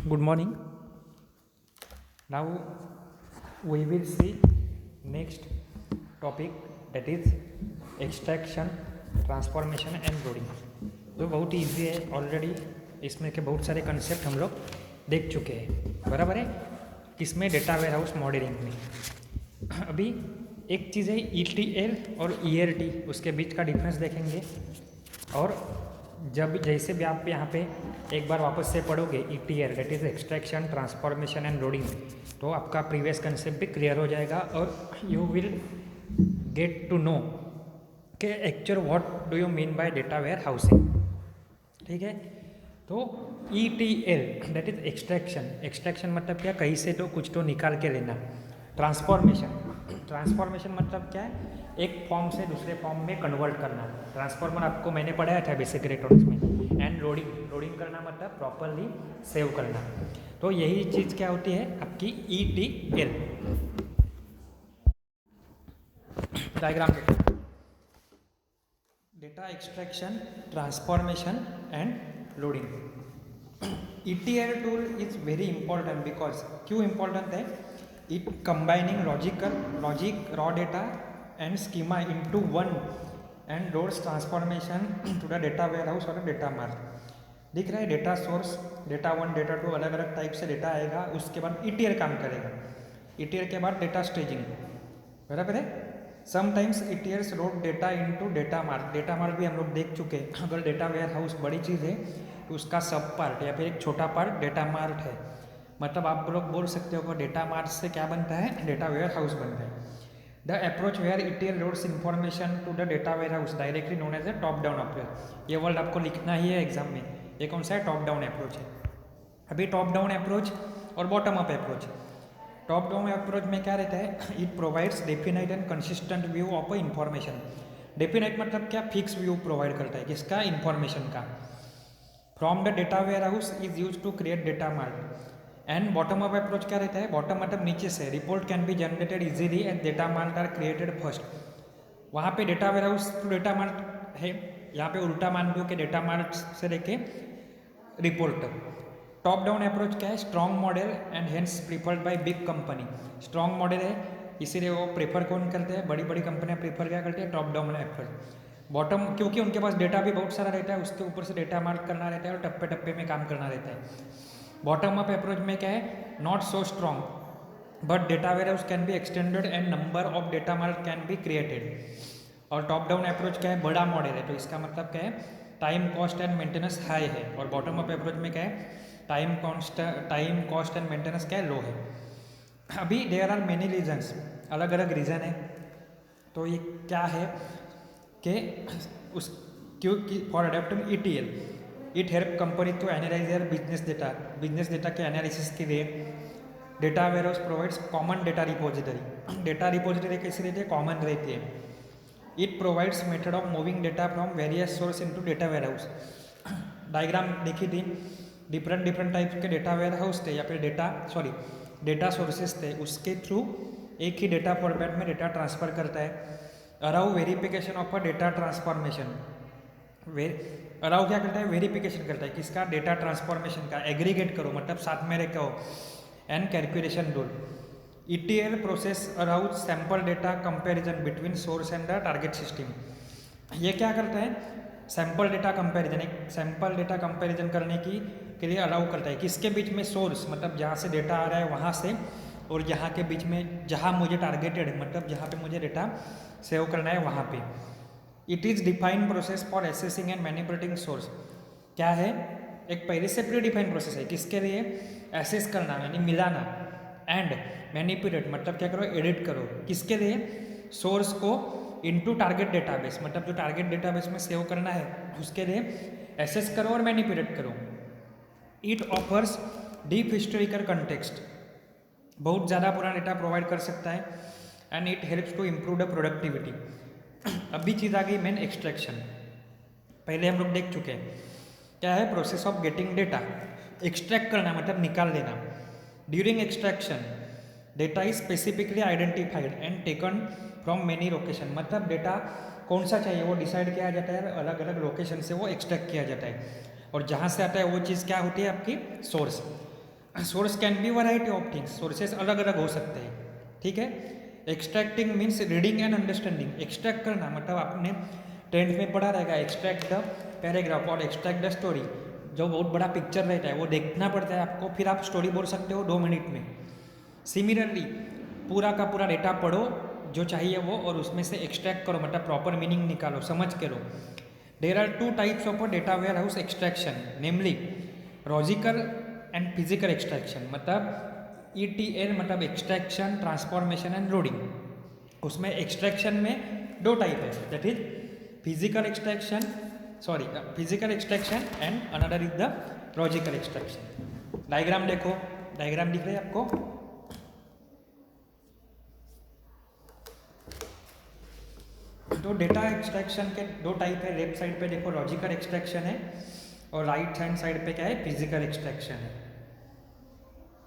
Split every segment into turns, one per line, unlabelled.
Good morning. Now we will see next topic, that is extraction, transformation and loading. जो बहुत easy है, already इसमें के बहुत सारे कंसेप्ट हम लोग देख चुके हैं, बराबर है। किसमें? डेटा वेयर हाउस मॉडलिंग में। अभी एक चीज़ है ETL और ERT, उसके बीच का डिफरेंस देखेंगे। और जब जैसे भी आप यहाँ पे एक बार वापस से पढ़ोगे ETL, that is extraction, transformation and loading, तो आपका प्रीवियस कंसेप्ट भी क्लियर हो जाएगा और you will get to know कि actual what do you mean by data warehousing. ठीक है, तो ETL that is extraction. Extraction मतलब क्या? कहीं से तो कुछ तो निकाल के लेना। ट्रांसफॉर्मेशन मतलब क्या है? एक फॉर्म से दूसरे फॉर्म में कन्वर्ट करना। ट्रांसफॉर्मर आपको मैंने पढ़ाया था बेसिक इलेक्ट्रॉनिक्स में। एंड लोडिंग करना मतलब प्रॉपरली सेव करना। तो यही चीज़ क्या होती है आपकी ETL। डायग्राम देखो, data extraction, transformation and loading. ETL tool is very important because, क्यों इंपॉर्टेंट है? It combining logic, raw data and schema into one and loads transformation to the data warehouse और data mart. दिख रहा है? Data source, data 1, data 2, अलग अलग type से data आएगा। उसके बाद ETL काम करेगा। ETL के बाद डेटा स्टेजिंग, बराबर है। Sometimes ETLs load data into data mark. Data mark भी हम लोग देख चुके हैं। अगर डेटा वेयर हाउस बड़ी चीज़ है तो उसका सब पार्ट या फिर एक छोटा पार्ट डेटा मार्ट है। मतलब आप लोग बोल सकते हो कि डेटा मार्ट से क्या बनता है? डेटा वेयर हाउस बनता है। The approach where ETL loads information to the data warehouse directly known as a top down approach. ये वर्ड आपको लिखना ही है एग्जाम में। ये कौन सा है? टॉप डाउन अप्रोच है। अभी टॉप डाउन अप्रोच और bottom up approach. Top down approach में क्या रहता है? It provides definite and consistent view of a information. Definite मतलब क्या? फिक्स व्यू प्रोवाइड करता है। किसका? इन्फॉर्मेशन का। From the data warehouse is use to create data mart. And bottom up approach क्या रहता है? बॉटम मतलब नीचे से। Report can be generated easily and data mart are created first. वहाँ पे data warehouse to data mart है, यहाँ पे उल्टा मान लो कि डेटा मार्ट से लेके रिपोर्ट तक। टॉप डाउन अप्रोच क्या है? Strong model and hence preferred by big company. Strong model है, इसीलिए वो प्रेफर कौन करते हैं? बड़ी बड़ी कंपनियां प्रेफर क्या करती है? Top down approach. बॉटम, क्योंकि उनके पास डेटा भी बहुत सारा रहता है, उसके ऊपर से डेटा मार्क करना रहता है और टप्पे टप्पे में काम करना रहता है। बॉटम अप अप्रोच में क्या है? Not so strong but data warehouse can be extended and number of data mart can be created. और टॉप डाउन अप्रोच क्या है? बड़ा मॉडल है, तो इसका मतलब क्या है? Time cost and maintenance high है। और बॉटम अप अप्रोच में क्या है? टाइम कॉस्ट एंड मेंटेनेंस क्या है? लो है। अभी देयर आर मेनी रीजन्स, अलग अलग रीज़न है। तो ये क्या है कि उस क्योंकि for adopting ETL it help company to analyse their business data के एनालिसिस के लिए data warehouse provides common data repository. Data repository कैसी रहती है? कॉमन रहती है। It provides method of moving data from various source into data warehouse. Diagram देखी थी, डिफरेंट टाइप के डेटा वेयर हाउस थे या फिर डेटा सोर्सेज थे। उसके थ्रू एक ही डेटा फॉर्मेट में डेटा ट्रांसफर करता है। अराउ verification of a data transformation. अराउ क्या करता है? वेरिफिकेशन करता है। किसका? डेटा ट्रांसफॉर्मेशन का। एग्रीगेट करो मतलब साथ में रखो। And calculation rule. ETL process अराउ sample data comparison between source and the target system. ये क्या करता है? सैम्पल डेटा कंपेरिजन, एक सैम्पल डेटा कंपेरिजन करने के लिए अलाउ करता है। किसके बीच में? सोर्स मतलब जहाँ से डेटा आ रहा है वहाँ से, और यहाँ के बीच में जहाँ मुझे टारगेटेड है मतलब जहाँ पे मुझे डेटा सेव करना है वहाँ पे। It is defined process for assessing and manipulating source. क्या है? एक पहले से प्री डिफाइंड प्रोसेस है। किसके लिए? एसेस करना यानी मिलाना, एंड मैनिपुलेट मतलब क्या करो? एडिट करो। किसके लिए? सोर्स को इनटू टारगेट डेटाबेस मतलब जो टारगेट डेटाबेस में सेव करना है उसके लिए एसेस करो और मैनिपुलेट करो। It offers deep historical context, बहुत ज़्यादा पुराना डेटा प्रोवाइड कर सकता है। And it helps to improve the productivity. अभी चीज़ आ गई मेन, एक्सट्रैक्शन। पहले हम लोग देख चुके हैं क्या है? Process of getting data. Extract करना मतलब निकाल लेना। During extraction data is specifically identified and taken from many location. मतलब डेटा कौन सा चाहिए वो डिसाइड किया जाता है, अलग अलग लोकेशन से वो एक्सट्रैक्ट किया जाता है। और जहाँ से आता है वो चीज़ क्या होती है? आपकी source. Source can be variety of things, sources अलग अलग हो सकते हैं, ठीक है। Extracting means reading and understanding. Extract करना मतलब आपने 10th में पढ़ा रहेगा, एक्सट्रैक्ट द पैराग्राफ और एक्सट्रैक्ट द स्टोरी। जो बहुत बड़ा पिक्चर रहता है वो देखना पड़ता है आपको, फिर आप स्टोरी बोल सकते हो 2 मिनट में। सिमिलरली पूरा का पूरा डेटा पढ़ो जो चाहिए वो, और उसमें से एक्सट्रैक्ट करो, मतलब प्रॉपर मीनिंग निकालो, समझ के लो। There are 2 types of data warehouse extraction, namely logical and physical extraction. मतलब ETL मतलब एक्सट्रैक्शन, ट्रांसफॉर्मेशन एंड लोडिंग। उसमें एक्सट्रैक्शन में 2 टाइप है, that is physical extraction, physical extraction and another is the logical extraction. Diagram देखो, diagram दिख रही है आपको। तो डेटा एक्सट्रैक्शन के 2 टाइप है, लेफ्ट साइड पे देखो लॉजिकल एक्सट्रैक्शन है और राइट हैंड साइड पे क्या है, फिजिकल एक्सट्रैक्शन है।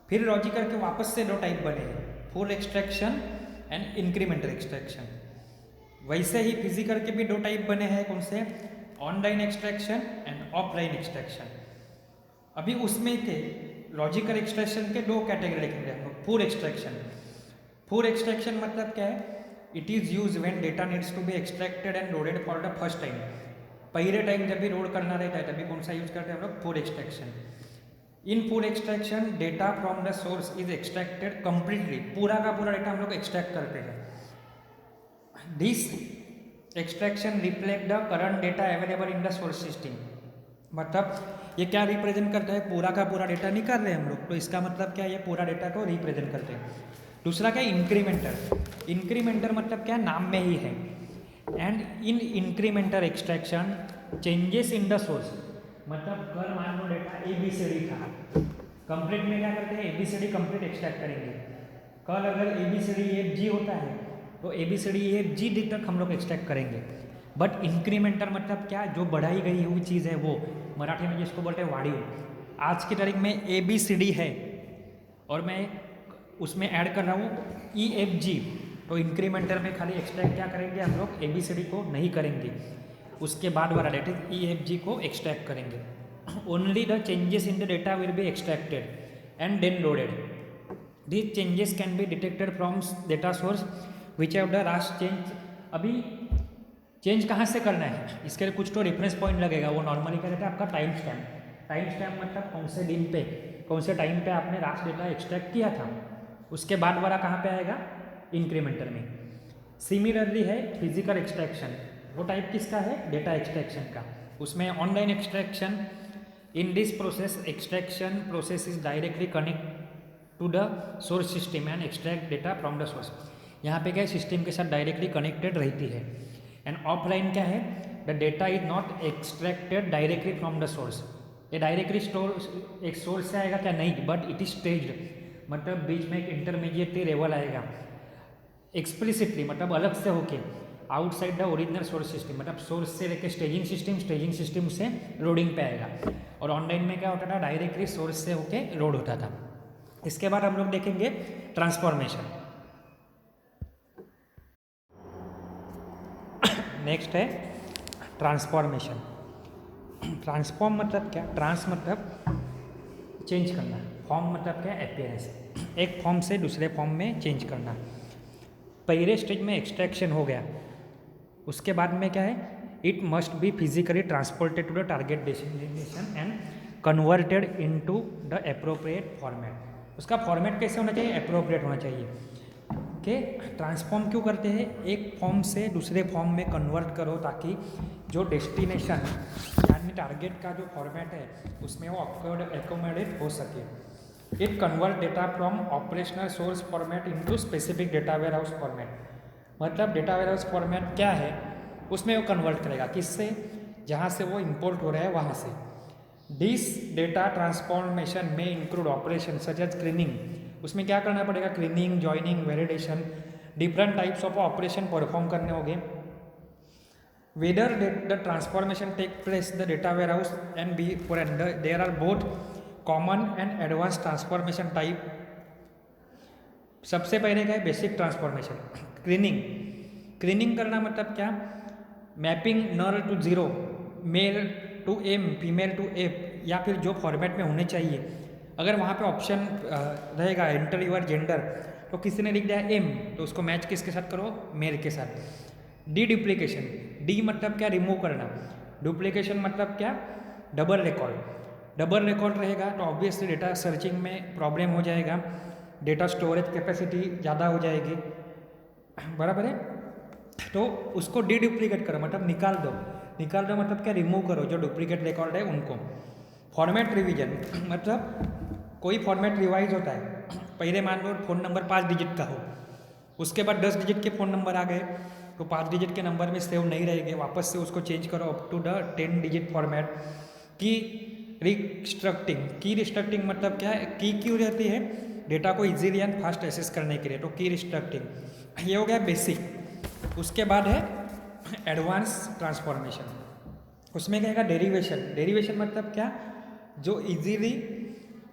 फिर लॉजिकल के वापस से 2 टाइप बने हैं, full extraction and incremental extraction. वैसे ही फिजिकल के भी 2 टाइप बने हैं, कौन से, online extraction and offline extraction. अभी उसमें के लॉजिकल एक्सट्रैक्शन के 2 कैटेगरी देखेंगे हम लोग। फुल एक्सट्रैक्शन, फुल एक्सट्रैक्शन मतलब क्या है, it is use when data needs to be extracted and loaded for the first time. पहले टाइम जब भी लोड करना रहता है तभी कौन सा यूज करते हैं हम लोग, full extraction. In full extraction data from the source is extracted completely, पूरा का पूरा डेटा हम लोग एक्सट्रैक्ट करते हैं। This extraction reflect the current data available in the source system. मतलब ये क्या रिप्रेजेंट करता है, पूरा का पूरा डेटा निकाल रहे हैं हम लोग, तो इसका मतलब क्या है, ये पूरा डेटा को रिप्रेजेंट करते हैं। दूसरा क्या है, इंक्रीमेंटल। इंक्रीमेंटल मतलब क्या, नाम में ही है। And in incremental extraction changes in the source, मतलब कल मान लो डेटा ABCD था, कंप्लीट में क्या करते हैं, ABCD कंप्लीट एक्सट्रैक्ट करेंगे। कल अगर ABCD होता है तो ABCD तक हम लोग एक्सट्रैक्ट करेंगे। बट इंक्रीमेंटल मतलब क्या, जो बढ़ाई गई हुई चीज़ है वो, मराठी में जिसको बोलते हैं वाड़ीव। आज की तारीख में ABCD है और मैं उसमें ऐड कर रहा हूँ EFG, तो इंक्रीमेंटल में खाली एक्सट्रैक्ट क्या करेंगे हम लोग, ABCD को नहीं करेंगे, उसके बाद वाला डेट इज EFG को एक्सट्रैक्ट करेंगे। Only the changes in the data will be extracted and then loaded. This changes can be detected from data source which have the last change. अभी चेंज कहाँ से करना है, इसके लिए कुछ तो रेफरेंस पॉइंट लगेगा, वो नॉर्मली क्या रहता है आपका टाइम स्टैम्प। टाइम स्टैम्प मतलब कौन से दिन पे, कौन से टाइम पे आपने लास्ट डेटा एक्सट्रैक्ट किया था, उसके बाद वाला कहाँ पे आएगा, इंक्रीमेंटल में। सिमिलरली है फिजिकल एक्सट्रैक्शन, वो टाइप किसका है, डेटा एक्सट्रैक्शन का। उसमें online extraction, in this process extraction process is directly connect to the source system and extract data from the source. यहाँ पे क्या है, सिस्टम के साथ डायरेक्टली कनेक्टेड रहती है। एंड ऑफलाइन क्या है, the data is not extracted directly from the source. ये डायरेक्टली स्टोर एक सोर्स से आएगा क्या, नहीं, बट इट इज स्टेज्ड, मतलब बीच में एक इंटरमीडिएट लेवल आएगा एक्सप्लिसिटली, मतलब अलग से होके outside the original source system, मतलब सोर्स से लेके स्टेजिंग सिस्टम से लोडिंग पे आएगा। और ऑनलाइन में क्या होता था, डायरेक्टली सोर्स से होके लोड होता था। इसके बाद हम लोग देखेंगे ट्रांसफॉर्मेशन। नेक्स्ट है ट्रांसफॉर्मेशन। ट्रांसफॉर्म मतलब क्या, ट्रांस मतलब चेंज करना, फॉर्म मतलब क्या, अपीयरेंस, एक फॉर्म से दूसरे फॉर्म में चेंज करना। पहले स्टेज में एक्सट्रैक्शन हो गया, उसके बाद में क्या है, it must be physically transported to the target destination and converted into the appropriate format. उसका फॉर्मेट कैसे होना चाहिए, एप्रोप्रिएट होना चाहिए। कि ट्रांसफॉर्म क्यों करते हैं, एक फॉर्म से दूसरे फॉर्म में कन्वर्ट करो ताकि जो डेस्टिनेशन यानी टारगेट का जो फॉर्मेट है उसमें वो एकोमोडेट हो सके। It convert data from operational source format into specific data warehouse format. मतलब डेटा वेयर हाउस फॉर्मेट क्या है, उसमें वो कन्वर्ट करेगा, किससे, जहाँ से वो इंपोर्ट हो रहा है वहाँ से। दिस डेटा ट्रांसफॉर्मेशन में include operation such as cleaning, उसमें क्या करना पड़ेगा, cleaning, joining, validation, different types of operation perform करने होंगे। Whether the transformation take place the data warehouse and be for there are both common and advance transformation type. सबसे पहले क्या है, बेसिक ट्रांसफॉर्मेशन, क्लीनिंग। क्लीनिंग करना मतलब क्या, mapping null to zero, male to M, female to F, या फिर जो फॉर्मेट में होने चाहिए अगर वहाँ पे ऑप्शन रहेगा एंटर योर जेंडर, तो किसी ने लिख दिया एम, तो उसको मैच किसके साथ करो, मेल के साथ। डी डुप्लीकेशन, डी मतलब क्या, रिमूव करना। डुप्लीकेशन मतलब क्या, डबल रिकॉर्ड। डबल रिकॉर्ड रहेगा तो ऑब्वियसली डेटा सर्चिंग में प्रॉब्लम हो जाएगा, डेटा स्टोरेज कैपेसिटी ज़्यादा हो जाएगी, बराबर है। तो उसको डी डुप्लीकेट करो मतलब निकाल दो। निकाल दो मतलब क्या, रिमूव करो जो डुप्लीकेट रिकॉर्ड है उनको। फॉर्मेट रिवीजन मतलब कोई फॉर्मेट रिवाइज होता है, पहले मान लो फ़ोन नंबर 5 डिजिट का हो, उसके बाद 10 डिजिट के फ़ोन नंबर आ गए, तो 5 डिजिट के नंबर में सेव नहीं रहेंगे, वापस से उसको चेंज करो up to the 10 digit format. Key restructuring, key restructuring मतलब क्या है, की क्यों रहती है, डेटा को इजीली एंड फास्ट एक्सेस करने के लिए, तो की रिस्ट्रक्टिंग। ये हो गया बेसिक। उसके बाद है एडवांस ट्रांसफॉर्मेशन, उसमें क्या है डेरिवेशन। डेरिवेशन मतलब क्या, जो इजीली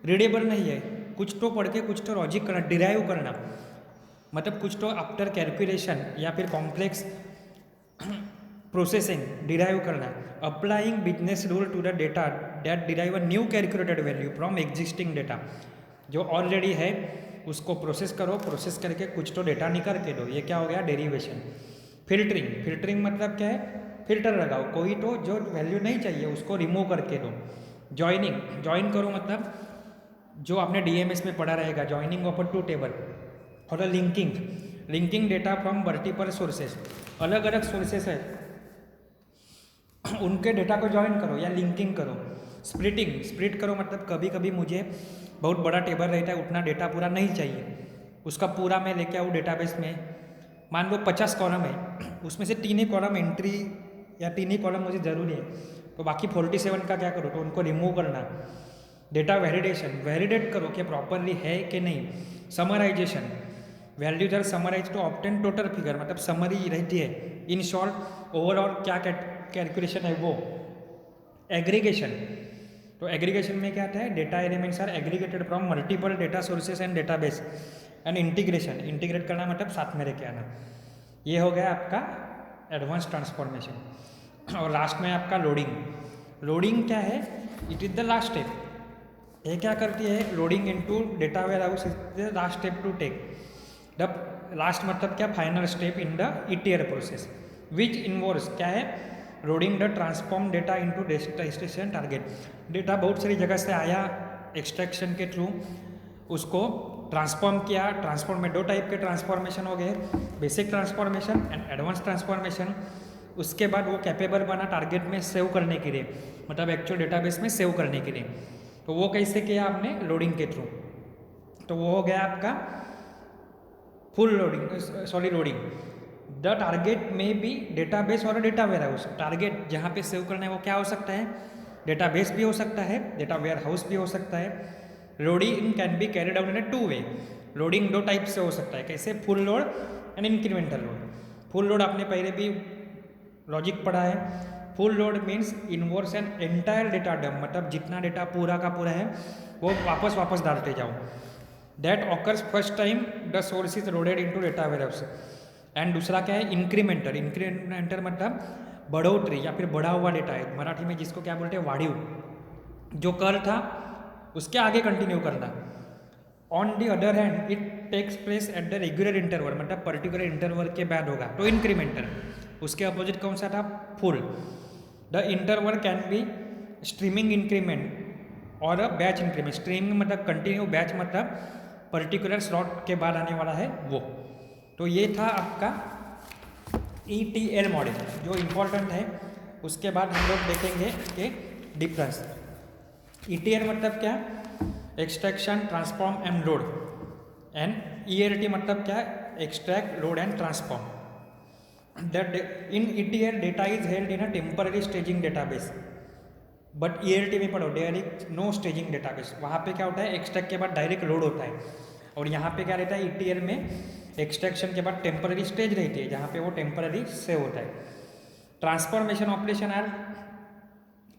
रीडेबल नहीं है, कुछ तो पढ़ के कुछ तो लॉजिक करना, डिराइव करना, मतलब कुछ तो आफ्टर कैलकुलेशन या फिर कॉम्प्लेक्स प्रोसेसिंग डिराइव करना। Applying business rule to the data that derive a new calculated value from existing data, जो ऑलरेडी है उसको प्रोसेस करो, प्रोसेस करके कुछ तो डेटा निकाल के दो, ये क्या हो गया डेरिवेशन। फिल्टरिंग, फिल्टरिंग मतलब क्या है, फिल्टर लगाओ, कोई तो जो वैल्यू नहीं चाहिए उसको रिमूव करके दो। जॉइनिंग, जॉइन करो मतलब जो आपने डीएमएस में पढ़ा रहेगा, जॉइनिंग ऑफ टू टेबल। और linking, linking data from multiple sources, अलग अलग सोर्सेस है उनके डेटा को ज्वाइन करो या लिंकिंग करो। स्प्लिटिंग, स्प्लिट करो मतलब कभी कभी मुझे बहुत बड़ा टेबल रहता है, उतना डेटा पूरा नहीं चाहिए, उसका पूरा मैं लेके आऊँ डेटाबेस में, मान लो 50 कॉलम है, उसमें से 3 ही कॉलम एंट्री या 3 ही कॉलम मुझे ज़रूरी है, तो बाकी 47 का क्या करो, तो उनको रिमूव करना। डेटा वैलिडेशन, वैलिडेट करो कि प्रॉपरली है कि नहीं। Summarisation, values are summarise to obtain total figure, मतलब समरी रहती है, इन शॉर्ट ओवरऑल क्या कैलकुलेशन है वो। एग्रीगेशन, तो एग्रीगेशन में क्या आता है, data elements are aggregated from multiple data sources and database. And integration, integrate करना मतलब साथ में लेके आना। ये हो गया आपका एडवांस ट्रांसफॉर्मेशन। और लास्ट में आपका लोडिंग। लोडिंग क्या है, it is the last step. ये क्या करती है, loading into data warehouse is the last step to take. The last मतलब क्या, final step in the ETL process which involves क्या है, loading the transform data into destination target. Data बहुत सारी जगह से आया, एक्सट्रैक्शन के थ्रू उसको ट्रांसफॉर्म किया। ट्रांसफॉर्म में 2 टाइप के ट्रांसफॉर्मेशन हो गए, basic transformation and advance transformation. उसके बाद वो कैपेबल बना टारगेट में सेव करने के लिए, मतलब एक्चुअल डेटाबेस में सेव करने के लिए। तो वो कैसे किया आपने, लोडिंग के थ्रू। तो वो हो गया आपका full loading, sorry loading. The target में भी डेटाबेस और डेटा वेयर हाउस। टारगेट जहाँ पे सेव करना है वो क्या हो सकता है, डेटाबेस भी हो सकता है, डेटा वेयर हाउस भी हो सकता है। Loading can be carried out in a 2 way. Loading 2 type से हो सकता है, कैसे, full load and incremental load. Full load आपने पहले भी लॉजिक पढ़ा है। Full load means involves an entire data dump, मतलब जितना डेटा पूरा का पूरा है वो वापस डालते जाओ। That occurs first time the source is loaded into data warehouse. And दूसरा क्या है, इंक्रीमेंटल। इंक्रीमेंटल मतलब बढ़ोतरी या फिर बढ़ा हुआ डेटा है, मराठी में जिसको क्या बोलते हैं, वाढीव, जो कल था उसके आगे कंटिन्यू करना। On the other hand it takes place at the regular interval, मतलब पर्टिकुलर इंटरवल के बाद होगा, तो इंक्रीमेंटल। उसके अपोजिट कौन सा था, full. The interval can be streaming increment और अ बैच इंक्रीमेंट। स्ट्रीमिंग मतलब कंटिन्यू, बैच मतलब पर्टिकुलर स्लॉट के बाद आने वाला है वो। तो ये था आपका ETL मॉडल जो इम्पोर्टेंट है। उसके बाद हम लोग देखेंगे कि डिफरेंस। ETL मतलब क्या, extraction, transform and load. And ELT मतलब क्या, extract, load and transform. In ETL data is held in a temporary staging database, but ELT में पढ़ो there is no staging database. वहाँ पे क्या होता है, एक्सट्रैक्ट के बाद डायरेक्ट लोड होता है, और यहाँ पे क्या रहता है, ETL में एक्सट्रैक्शन के बाद टेम्पररी स्टेज रहती है, जहाँ पे वो टेम्पररी सेव होता है। Transformation operation are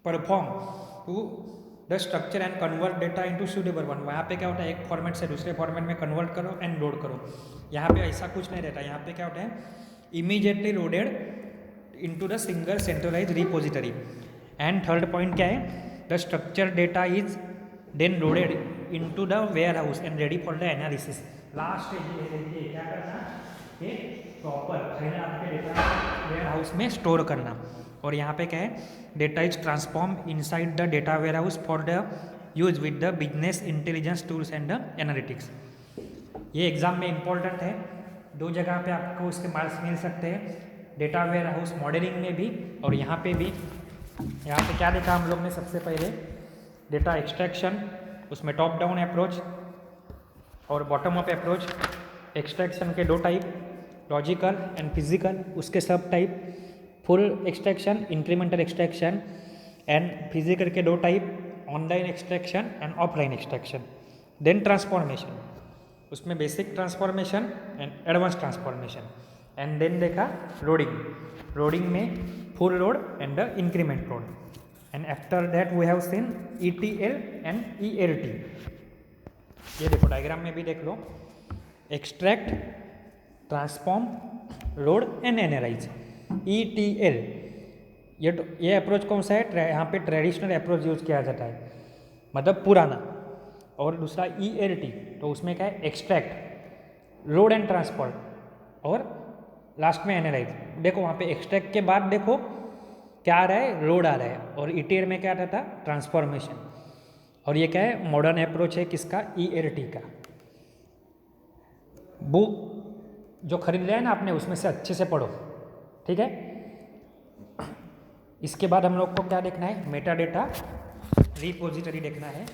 perform to the structure and convert data into suitable one. वहाँ पे क्या होता है, एक फॉर्मेट से दूसरे फॉर्मेट में कन्वर्ट करो एंड लोड करो। यहाँ पे ऐसा कुछ नहीं रहता, यहाँ पे क्या होता है, immediately loaded into the single centralise repository. And third point क्या है, the structure data is then loaded into the warehouse and ready for the analysis. Last stage देखिए क्या करना, ये प्रॉपर फाइनल आपके डेटा वेयर हाउस में store करना। और यहाँ पे क्या है, data is transform inside the data warehouse for the use with the business intelligence tools and the analytics. ये एग्जाम में इंपॉर्टेंट है, 2 जगह पे आपको इसके मार्क्स मिल सकते हैं, डेटा वेयर हाउस मॉडलिंग में भी और यहाँ पे भी। यहाँ पे क्या देखा हम लोग ने, सबसे पहले डेटा एक्सट्रैक्शन, उसमें टॉप डाउन अप्रोच और बॉटम अप अप्रोच। एक्सट्रैक्शन के 2 टाइप, लॉजिकल एंड फिजिकल, उसके sub type, full extraction, incremental extraction, and physical के 2 type, online extraction and offline extraction. Then transformation, उसमें basic transformation and advance transformation. And then देखा loading, loading में full load and the increment load. And after that we have seen ETL and ELT। ये देखो diagram में भी देख लो, extract, transform, load and analyse. ETL ये approach कौन सा है, यहाँ पे ट्रेडिशनल अप्रोच यूज किया जाता है, मतलब पुराना। और दूसरा ELT, तो उसमें क्या है, एक्सट्रैक्ट, लोड एंड ट्रांसफॉर, और लास्ट में एनालाइज। देखो वहाँ पे एक्सट्रैक्ट के बाद देखो क्या आ रहा है, लोड आ रहा है, और ETL में क्या आता था, ट्रांसफॉर्मेशन। और ये क्या है, मॉडर्न अप्रोच है किसका, ELT का। बुक जो खरीद लिया है ना आपने, उसमें से अच्छे से पढ़ो, ठीक है। इसके बाद हम लोग को क्या देखना है, मेटा डेटा रिपोजिटरी देखना है।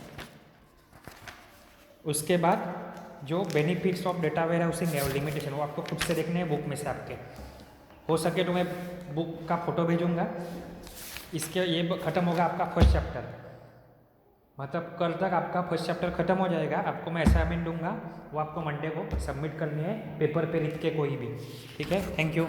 उसके बाद जो benefits of data warehousing है और लिमिटेशन, वो आपको खुद से देखने हैं बुक में से आपके। हो सके तो मैं बुक का फोटो भेजूंगा। इसके ये खत्म होगा आपका फर्स्ट चैप्टर, मतलब कल तक आपका फर्स्ट चैप्टर खत्म हो जाएगा। आपको मैं असाइनमेंट दूंगा, वो आपको मंडे को सबमिट करनी है पेपर पे लिख के कोई भी, ठीक है। Thank you.